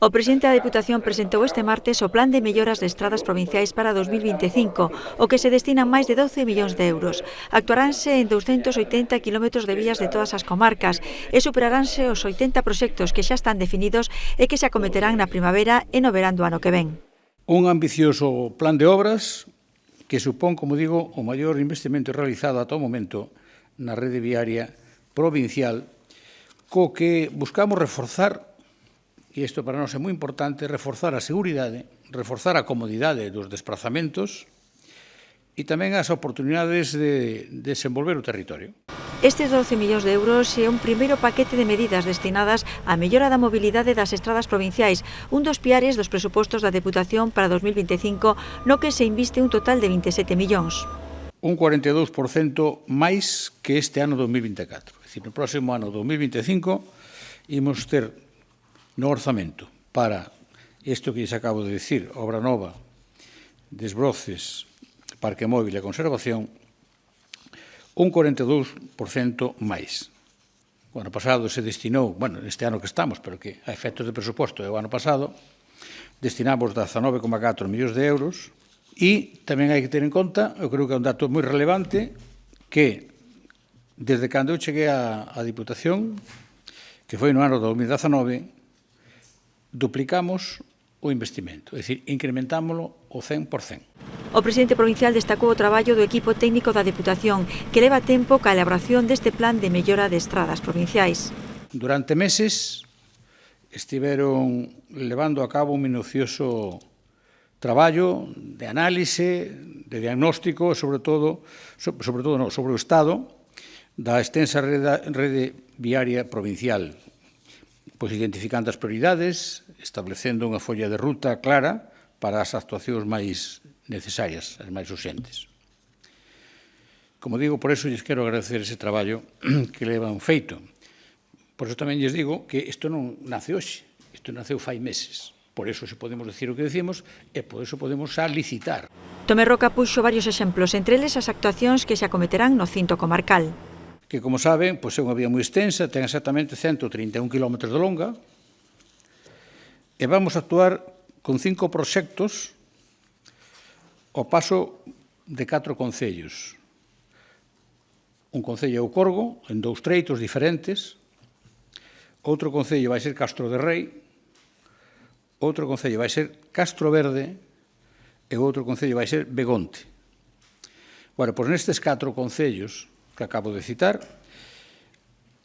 O presidente da Deputación presentou este martes o Plan de melloras de estradas provinciais para 2025, o que se destinan máis de 12 millóns de euros. Actuaránse en 280 km de vías de todas as comarcas e superaránse os 80 proxectos que xa están definidos e que se acometerán na primavera e no verán do ano que ven. Un ambicioso plan de obras que supón, como digo, o maior investimento realizado ata o momento na rede viaria provincial, co que buscamos reforzar, e isto para nós é moi importante, reforzar a seguridade, reforzar a comodidade dos desplazamentos e tamén as oportunidades de desenvolver o territorio. Estes 12 millóns de euros é un primeiro paquete de medidas destinadas á mellora da mobilidade das estradas provinciais, un dos piares dos presupostos da Deputación para 2025, no que se inviste un total de 27 millóns. Un 42% máis que este ano 2024. É dicir, no próximo ano 2025 imos ter no orzamento para isto que lles acabo de dicir, obra nova, desbroces, parque móvil e conservación, un 42% máis. O ano pasado se destinou, neste ano que estamos, pero que a efectos de presuposto é o ano pasado, destinamos 19,4 millóns de euros e tamén hai que ter en conta, eu creo que é un dato moi relevante, que desde cando eu cheguei á Diputación, que foi no ano 2019, duplicamos o investimento, é dicir, incrementámoslo o 100%. O presidente provincial destacou o traballo do equipo técnico da Deputación, que leva tempo ca elaboración deste plan de mellora de estradas provinciais. Durante meses estiveron levando a cabo un minucioso traballo de análise, de diagnóstico, sobre o estado da extensa rede viaria provincial, pois identificando as prioridades, establecendo unha folla de ruta clara para as actuacións máis necesarias, as máis urxentes. Como digo, por eso lles quero agradecer ese traballo que levan feito. Por eso tamén lles digo que isto non nace hoxe, isto naceu fai meses. Por eso se podemos decir o que decimos e por eso podemos xa licitar. Tomé Roca puxo varios exemplos, entre eles as actuacións que se acometerán no cinto comarcal. Que, como saben, é unha vía moi extensa, ten exactamente 131 km de longa, e vamos a actuar con 5 proxectos ao paso de 4 concellos. Un concello é o Corgo, en 2 treitos diferentes, outro concello vai ser Castro de Rei, outro concello vai ser Castro Verde e outro concello vai ser Begonte. Pois nestes 4 concellos que acabo de citar,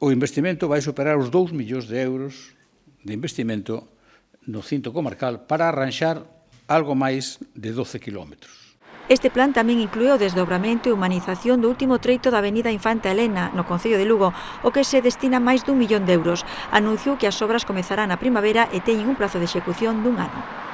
o investimento vai superar os 2 millóns de euros de investimento no cinto comarcal para arranxar algo máis de 12 kilómetros. Este plan tamén inclúe o desdobramento e humanización do último treito da avenida Infanta Elena, no concello de Lugo, o que se destina máis dun millón de euros. Anunciou que as obras comezarán na primavera e teñen un prazo de execución dun ano.